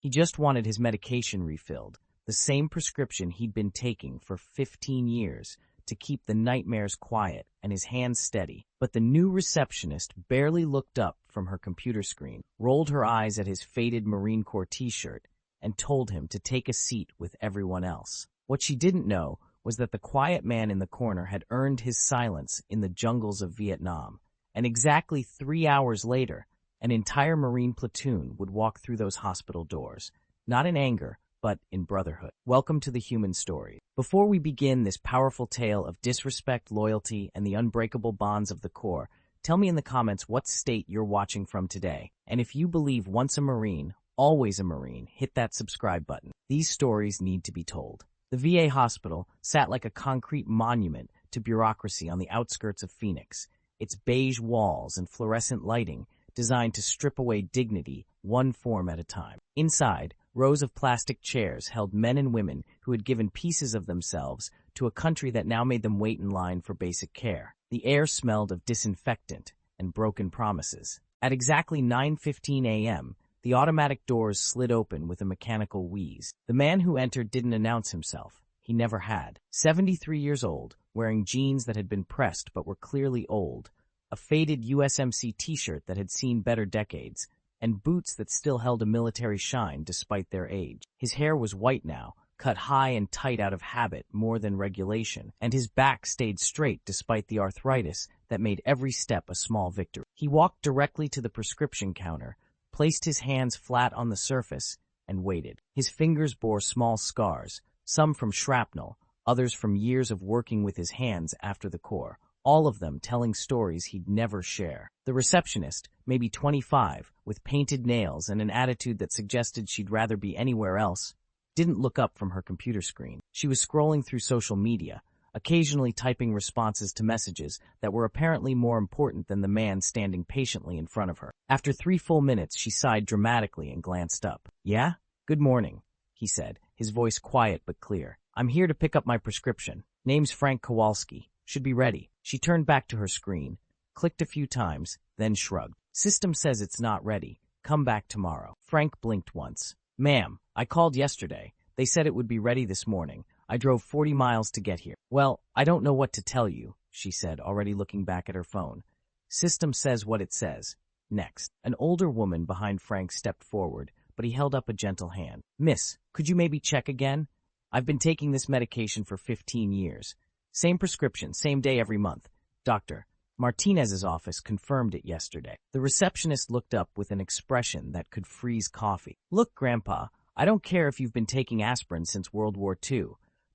He just wanted his medication refilled, the same prescription he'd been taking for 15 years to keep the nightmares quiet and his hands steady. But the new receptionist barely looked up from her computer screen, rolled her eyes at his faded Marine Corps t-shirt, and told him to take a seat with everyone else. What she didn't know was that the quiet man in the corner had earned his silence in the jungles of Vietnam, and exactly 3 hours later, an entire Marine platoon would walk through those hospital doors, not in anger, but in brotherhood. Welcome to the human story. Before we begin this powerful tale of disrespect, loyalty, and the unbreakable bonds of the Corps, tell me in the comments what state you're watching from today. And if you believe once a Marine, always a Marine, hit that subscribe button. These stories need to be told. The VA hospital sat like a concrete monument to bureaucracy on the outskirts of Phoenix, its beige walls and fluorescent lighting designed to strip away dignity one form at a time. Inside, rows of plastic chairs held men and women who had given pieces of themselves to a country that now made them wait in line for basic care. The air smelled of disinfectant and broken promises. At exactly 9:15 a.m., the automatic doors slid open with a mechanical wheeze. The man who entered didn't announce himself. He never had. 73 years old, wearing jeans that had been pressed but were clearly old, a faded USMC t-shirt that had seen better decades, and boots that still held a military shine despite their age. His hair was white now, cut high and tight out of habit more than regulation, and his back stayed straight despite the arthritis that made every step a small victory. He walked directly to the prescription counter, placed his hands flat on the surface, and waited. His fingers bore small scars, some from shrapnel, others from years of working with his hands after the Corps, all of them telling stories he'd never share. The receptionist, maybe 25, with painted nails and an attitude that suggested she'd rather be anywhere else, didn't look up from her computer screen. She was scrolling through social media, occasionally typing responses to messages that were apparently more important than the man standing patiently in front of her. After 3 full minutes, she sighed dramatically and glanced up. "Yeah? Good morning," he said, his voice quiet but clear. "I'm here to pick up my prescription. Name's Frank Kowalski. Should be ready." She turned back to her screen, clicked a few times, then shrugged. "System says it's not ready. Come back tomorrow." Frank blinked once. "Ma'am, I called yesterday. They said it would be ready this morning. I drove 40 miles to get here." "Well, I don't know what to tell you," she said, already looking back at her phone. "System says what it says." Next, an older woman behind Frank stepped forward, but he held up a gentle hand. "Miss, could you maybe check again? I've been taking this medication for 15 years. Same prescription, same day every month. Dr. Martinez's office confirmed it yesterday." The receptionist looked up with an expression that could freeze coffee. "Look, Grandpa, I don't care if you've been taking aspirin since World War II.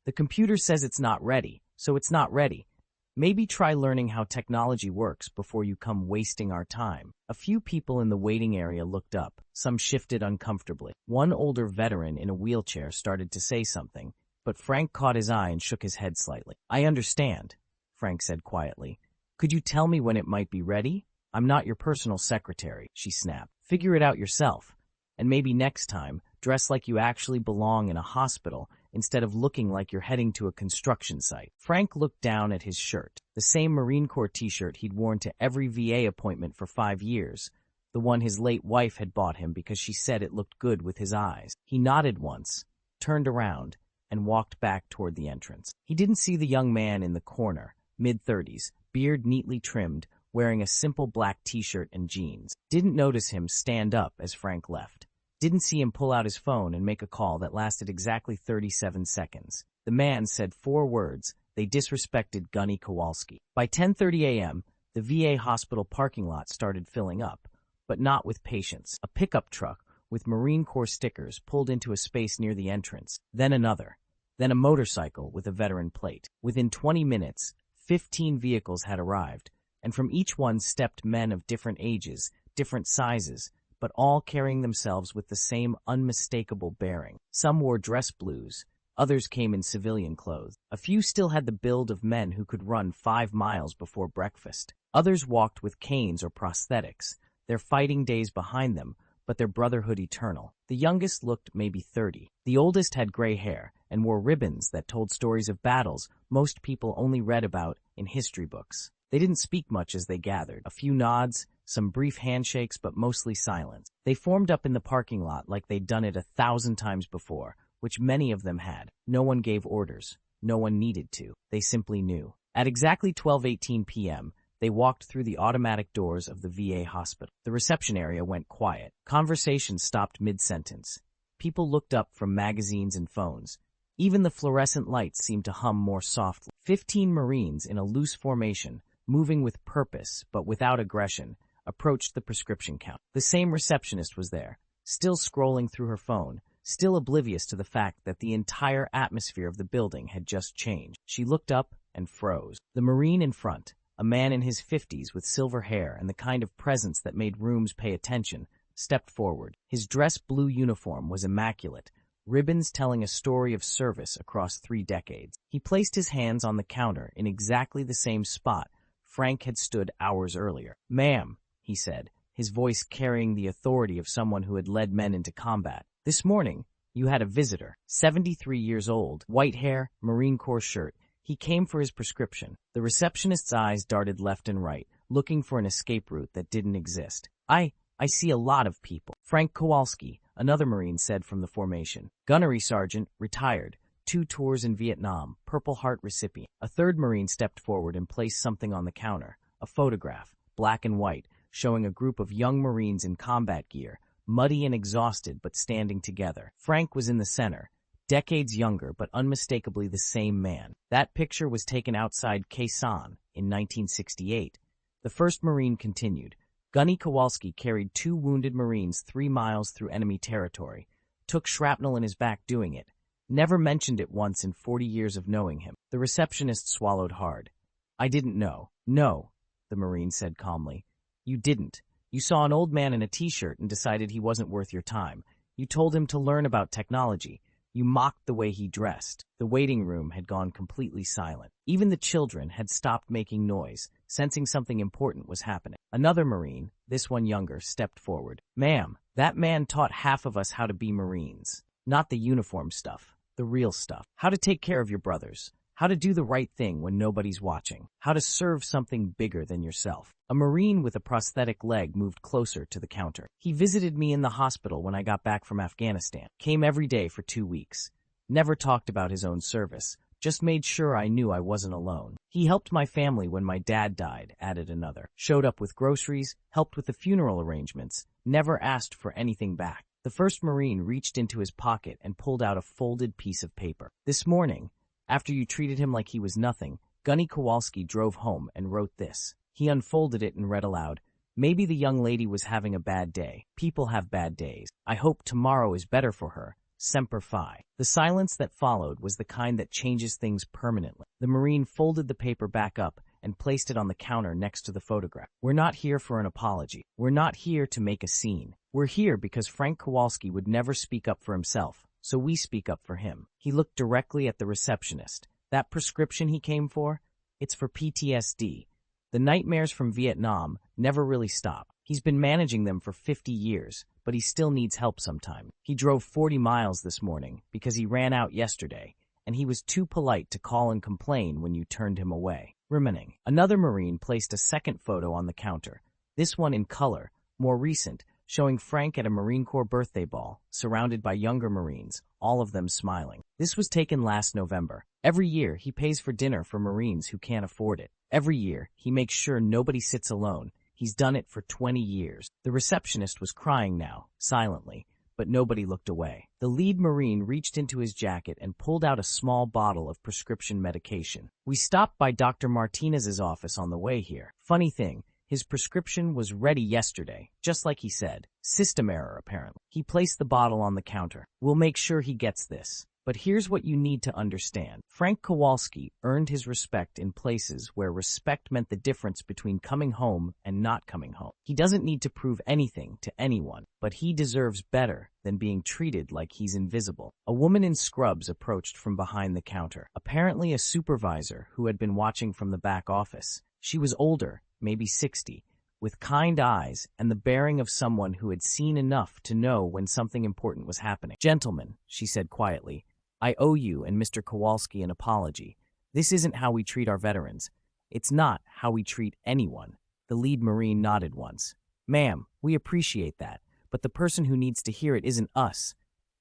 The computer says it's not ready, so it's not ready. Maybe try learning how technology works before you come wasting our time." A few people in the waiting area looked up. Some shifted uncomfortably. One older veteran in a wheelchair started to say something, but Frank caught his eye and shook his head slightly. "I understand," Frank said quietly. "Could you tell me when it might be ready? I'm not your personal secretary," she snapped. "Figure it out yourself. And maybe next time, dress like you actually belong in a hospital instead of looking like you're heading to a construction site." Frank looked down at his shirt, the same Marine Corps t-shirt he'd worn to every VA appointment for 5 years, the one his late wife had bought him because she said it looked good with his eyes. He nodded once, turned around, and walked back toward the entrance. He didn't see the young man in the corner, mid-30s, beard neatly trimmed, wearing a simple black t-shirt and jeans. Didn't notice him stand up as Frank left. Didn't see him pull out his phone and make a call that lasted exactly 37 seconds. The man said 4 words. They disrespected Gunny Kowalski. By 10:30 a.m., the VA hospital parking lot started filling up, but not with patients. A pickup truck with Marine Corps stickers pulled into a space near the entrance, then another, then a motorcycle with a veteran plate. Within 20 minutes, 15 vehicles had arrived, and from each one stepped men of different ages, different sizes, but all carrying themselves with the same unmistakable bearing. Some wore dress blues, others came in civilian clothes. A few still had the build of men who could run 5 miles before breakfast. Others walked with canes or prosthetics, their fighting days behind them, but their brotherhood eternal. The youngest looked maybe 30. The oldest had gray hair and wore ribbons that told stories of battles most people only read about in history books. They didn't speak much as they gathered. A few nods, some brief handshakes, but mostly silence. They formed up in the parking lot like they'd done it 1,000 times before, which many of them had. No one gave orders. No one needed to. They simply knew. At exactly 12:18 p.m., they walked through the automatic doors of the VA hospital. The reception area went quiet. Conversation stopped mid-sentence. People looked up from magazines and phones. Even the fluorescent lights seemed to hum more softly. 15 Marines in a loose formation, moving with purpose but without aggression, approached the prescription counter. The same receptionist was there, still scrolling through her phone, still oblivious to the fact that the entire atmosphere of the building had just changed. She looked up and froze. The Marine in front, a man in his 50s with silver hair and the kind of presence that made rooms pay attention, stepped forward. His dress blue uniform was immaculate, ribbons telling a story of service across 3 decades. He placed his hands on the counter in exactly the same spot Frank had stood hours earlier. "Ma'am," he said, his voice carrying the authority of someone who had led men into combat. "This morning, you had a visitor, 73 years old, white hair, Marine Corps shirt. He came for his prescription." The receptionist's eyes darted left and right, looking for an escape route that didn't exist. I see a lot of people." Frank Kowalski, another Marine, said from the formation. "Gunnery sergeant, retired, 2 tours in Vietnam, Purple Heart recipient." A third Marine stepped forward and placed something on the counter, a photograph, black and white, showing a group of young Marines in combat gear, muddy and exhausted but standing together. Frank was in the center, decades younger but unmistakably the same man. That picture was taken outside Khe Sanh in 1968. The first Marine continued. Gunny Kowalski carried 2 wounded Marines 3 miles through enemy territory, took shrapnel in his back doing it, never mentioned it once in 40 years of knowing him. The receptionist swallowed hard. "I didn't know." "No," the Marine said calmly. "You didn't. You saw an old man in a t-shirt and decided he wasn't worth your time. You told him to learn about technology. You mocked the way he dressed." The waiting room had gone completely silent. Even the children had stopped making noise, sensing something important was happening. Another Marine, this one younger, stepped forward. "Ma'am, that man taught half of us how to be Marines. Not the uniform stuff, the real stuff. How to take care of your brothers. How to do the right thing when nobody's watching. How to serve something bigger than yourself." A Marine with a prosthetic leg moved closer to the counter. "He visited me in the hospital when I got back from Afghanistan. Came every day for 2 weeks. Never talked about his own service. Just made sure I knew I wasn't alone. He helped my family when my dad died," added another. "Showed up with groceries, helped with the funeral arrangements, never asked for anything back." The first Marine reached into his pocket and pulled out a folded piece of paper. "This morning, after you treated him like he was nothing, Gunny Kowalski drove home and wrote this." He unfolded it and read aloud. "Maybe the young lady was having a bad day. People have bad days. I hope tomorrow is better for her. Semper Fi." The silence that followed was the kind that changes things permanently. The Marine folded the paper back up and placed it on the counter next to the photograph. "We're not here for an apology. We're not here to make a scene. We're here because Frank Kowalski would never speak up for himself, so we speak up for him." He looked directly at the receptionist. "That prescription he came for? It's for PTSD. The nightmares from Vietnam never really stop. He's been managing them for 50 years, but he still needs help sometimes. He drove 40 miles this morning because he ran out yesterday, and he was too polite to call and complain when you turned him away." Remaining. Another Marine placed a second photo on the counter, this one in color, more recent, showing Frank at a Marine Corps birthday ball, surrounded by younger Marines, all of them smiling. This was taken last November. Every year, he pays for dinner for Marines who can't afford it. Every year, he makes sure nobody sits alone. He's done it for 20 years. The receptionist was crying now, silently, but nobody looked away. The lead Marine reached into his jacket and pulled out a small bottle of prescription medication. "We stopped by Dr. Martinez's office on the way here. Funny thing, his prescription was ready yesterday, just like he said. System error, apparently." He placed the bottle on the counter. "We'll make sure he gets this. But here's what you need to understand. Frank Kowalski earned his respect in places where respect meant the difference between coming home and not coming home. He doesn't need to prove anything to anyone, but he deserves better than being treated like he's invisible." A woman in scrubs approached from behind the counter, apparently a supervisor who had been watching from the back office. She was older, maybe 60, with kind eyes and the bearing of someone who had seen enough to know when something important was happening. "Gentlemen," she said quietly, "I owe you and Mr. Kowalski an apology. This isn't how we treat our veterans. It's not how we treat anyone. The lead Marine nodded once. Ma'am, we appreciate that, but the person who needs to hear it isn't us.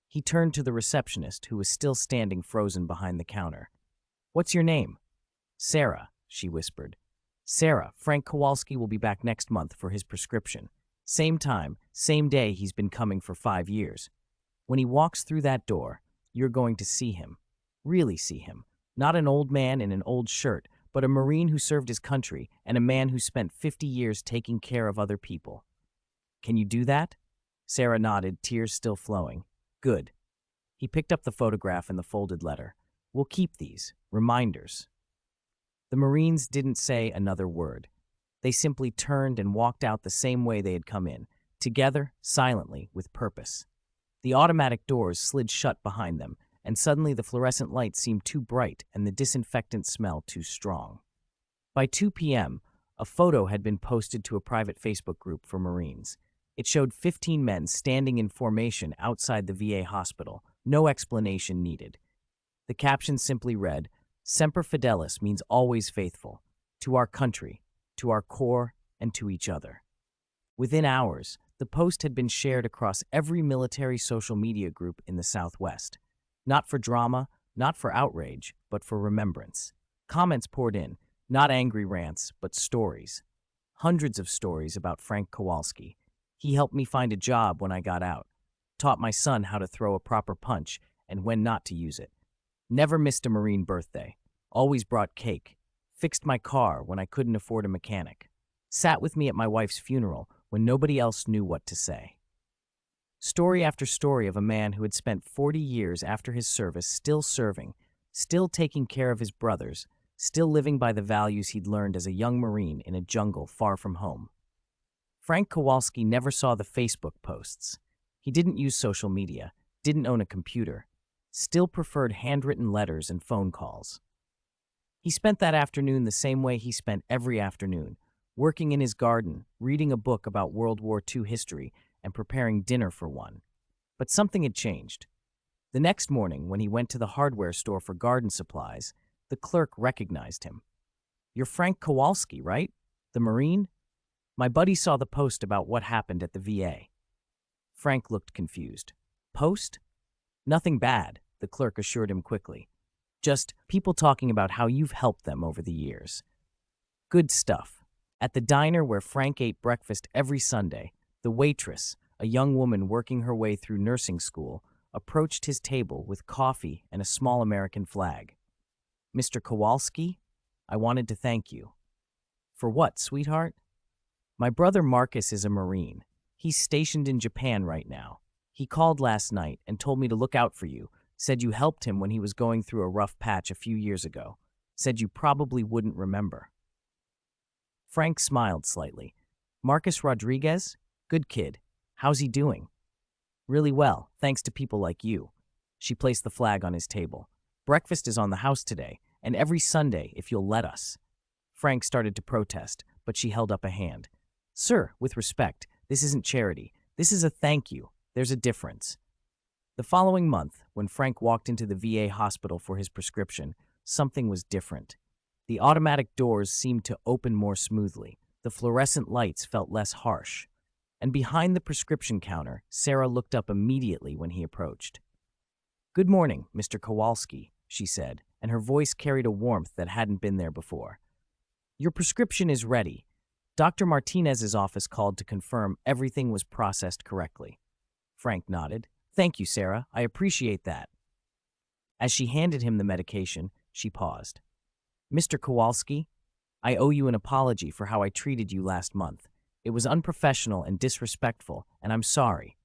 He turned to the receptionist, who was still standing frozen behind the counter. What's your name? Sarah, she whispered. Sarah, Frank Kowalski will be back next month for his prescription. Same time, same day he's been coming for 5 years. When he walks through that door, you're going to see him. Really see him. Not an old man in an old shirt, but a Marine who served his country and a man who spent 50 years taking care of other people. Can you do that? Sarah nodded, tears still flowing. Good. He picked up the photograph and the folded letter. We'll keep these. Reminders. The Marines didn't say another word. They simply turned and walked out the same way they had come in, together, silently, with purpose. The automatic doors slid shut behind them, and suddenly the fluorescent light seemed too bright and the disinfectant smell too strong. By 2 p.m., a photo had been posted to a private Facebook group for Marines. It showed 15 men standing in formation outside the VA hospital, no explanation needed. The caption simply read, Semper Fidelis means always faithful, to our country, to our Corps, and to each other. Within hours, the post had been shared across every military social media group in the Southwest. Not for drama, not for outrage, but for remembrance. Comments poured in, not angry rants, but stories. Hundreds of stories about Frank Kowalski. He helped me find a job when I got out, taught my son how to throw a proper punch and when not to use it. Never missed a Marine birthday, always brought cake, fixed my car when I couldn't afford a mechanic, sat with me at my wife's funeral when nobody else knew what to say. Story after story of a man who had spent 40 years after his service still serving, still taking care of his brothers, still living by the values he'd learned as a young Marine in a jungle far from home. Frank Kowalski never saw the Facebook posts. He didn't use social media, didn't own a computer, still preferred handwritten letters and phone calls. He spent that afternoon the same way he spent every afternoon, working in his garden, reading a book about World War II history, and preparing dinner for one. But something had changed. The next morning, when he went to the hardware store for garden supplies, the clerk recognized him. You're Frank Kowalski, right? The Marine? My buddy saw the post about what happened at the VA. Frank looked confused. Post? Nothing bad, the clerk assured him quickly. Just people talking about how you've helped them over the years. Good stuff. At the diner where Frank ate breakfast every Sunday, the waitress, a young woman working her way through nursing school, approached his table with coffee and a small American flag. Mr. Kowalski, I wanted to thank you. For what, sweetheart? My brother Marcus is a Marine. He's stationed in Japan right now. He called last night and told me to look out for you, said you helped him when he was going through a rough patch a few years ago, said you probably wouldn't remember. Frank smiled slightly. Marcus Rodriguez? Good kid. How's he doing? Really well, thanks to people like you. She placed the flag on his table. Breakfast is on the house today, and every Sunday if you'll let us. Frank started to protest, but she held up a hand. Sir, with respect, this isn't charity. This is a thank you. There's a difference. The following month, when Frank walked into the VA hospital for his prescription, something was different. The automatic doors seemed to open more smoothly. The fluorescent lights felt less harsh. And behind the prescription counter, Sarah looked up immediately when he approached. Good morning, Mr. Kowalski, she said, and her voice carried a warmth that hadn't been there before. Your prescription is ready. Dr. Martinez's office called to confirm everything was processed correctly. Frank nodded. Thank you, Sarah. I appreciate that. As she handed him the medication, she paused. Mr. Kowalski, I owe you an apology for how I treated you last month. It was unprofessional and disrespectful, and I'm sorry.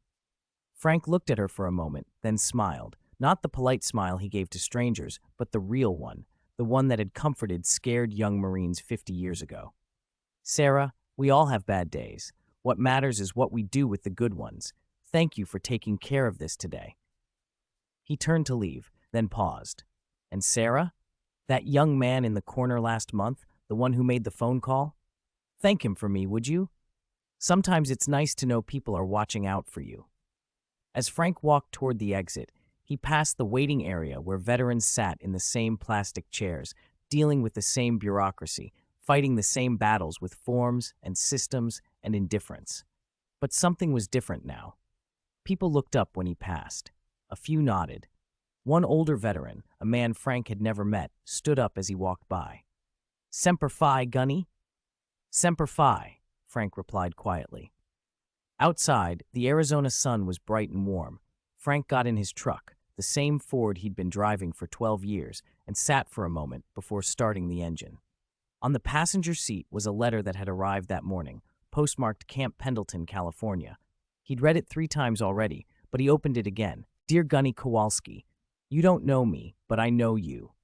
Frank looked at her for a moment, then smiled. Not the polite smile he gave to strangers, but the real one, the one that had comforted scared young Marines 50 years ago. Sarah, we all have bad days. What matters is what we do with the good ones. Thank you for taking care of this today. He turned to leave, then paused. And Sarah? That young man in the corner last month, the one who made the phone call? Thank him for me, would you? Sometimes it's nice to know people are watching out for you. As Frank walked toward the exit, he passed the waiting area where veterans sat in the same plastic chairs, dealing with the same bureaucracy, fighting the same battles with forms and systems and indifference. But something was different now. People looked up when he passed. A few nodded. One older veteran, a man Frank had never met, stood up as he walked by. "Semper Fi, Gunny?" "Semper Fi," Frank replied quietly. Outside, the Arizona sun was bright and warm. Frank got in his truck, the same Ford he'd been driving for 12 years, and sat for a moment before starting the engine. On the passenger seat was a letter that had arrived that morning, postmarked Camp Pendleton, California. He'd read it 3 times already, but he opened it again. "Dear Gunny Kowalski, you don't know me, but I know you.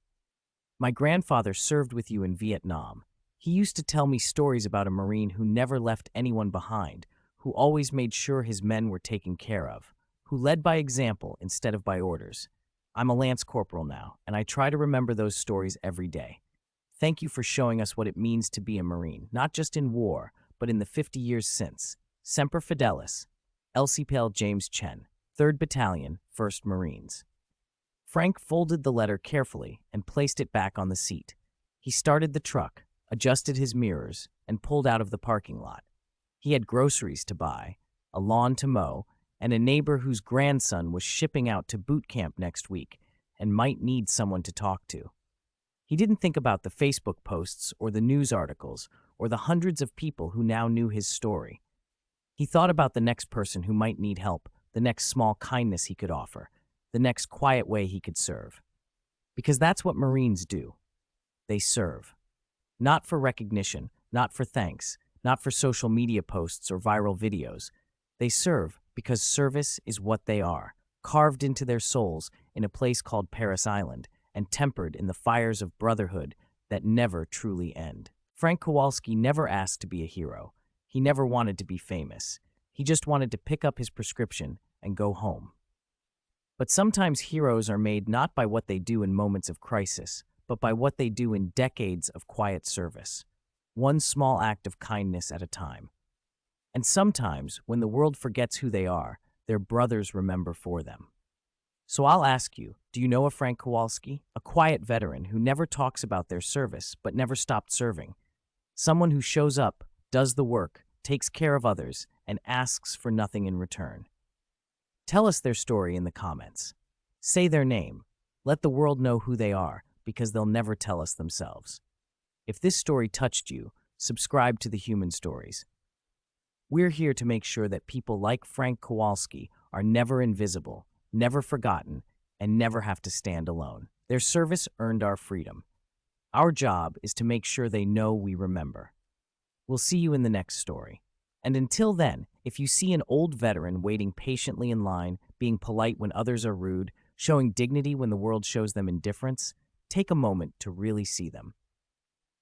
My grandfather served with you in Vietnam. He used to tell me stories about a Marine who never left anyone behind, who always made sure his men were taken care of, who led by example instead of by orders. I'm a Lance Corporal now, and I try to remember those stories every day. Thank you for showing us what it means to be a Marine, not just in war, but in the 50 years since. Semper Fidelis, LCPL James Chen, 3rd Battalion, 1st Marines." Frank folded the letter carefully and placed it back on the seat. He started the truck, adjusted his mirrors, and pulled out of the parking lot. He had groceries to buy, a lawn to mow, and a neighbor whose grandson was shipping out to boot camp next week and might need someone to talk to. He didn't think about the Facebook posts or the news articles or the hundreds of people who now knew his story. He thought about the next person who might need help, the next small kindness he could offer, the next quiet way he could serve. Because that's what Marines do. They serve. Not for recognition, not for thanks, not for social media posts or viral videos. They serve because service is what they are, carved into their souls in a place called Paris Island and tempered in the fires of brotherhood that never truly end. Frank Kowalski never asked to be a hero. He never wanted to be famous. He just wanted to pick up his prescription and go home. But sometimes heroes are made not by what they do in moments of crisis, but by what they do in decades of quiet service, one small act of kindness at a time. And sometimes, when the world forgets who they are, their brothers remember for them. So I'll ask you, do you know a Frank Kowalski? A quiet veteran who never talks about their service, but never stopped serving. Someone who shows up, does the work, takes care of others, and asks for nothing in return. Tell us their story in the comments. Say their name. Let the world know who they are, because they'll never tell us themselves. If this story touched you, subscribe to the Human Stories. We're here to make sure that people like Frank Kowalski are never invisible, never forgotten, and never have to stand alone. Their service earned our freedom. Our job is to make sure they know we remember. We'll see you in the next story. And until then, if you see an old veteran waiting patiently in line, being polite when others are rude, showing dignity when the world shows them indifference, take a moment to really see them.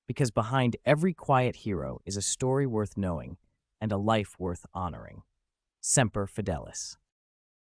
Because behind every quiet hero is a story worth knowing and a life worth honoring. Semper Fidelis.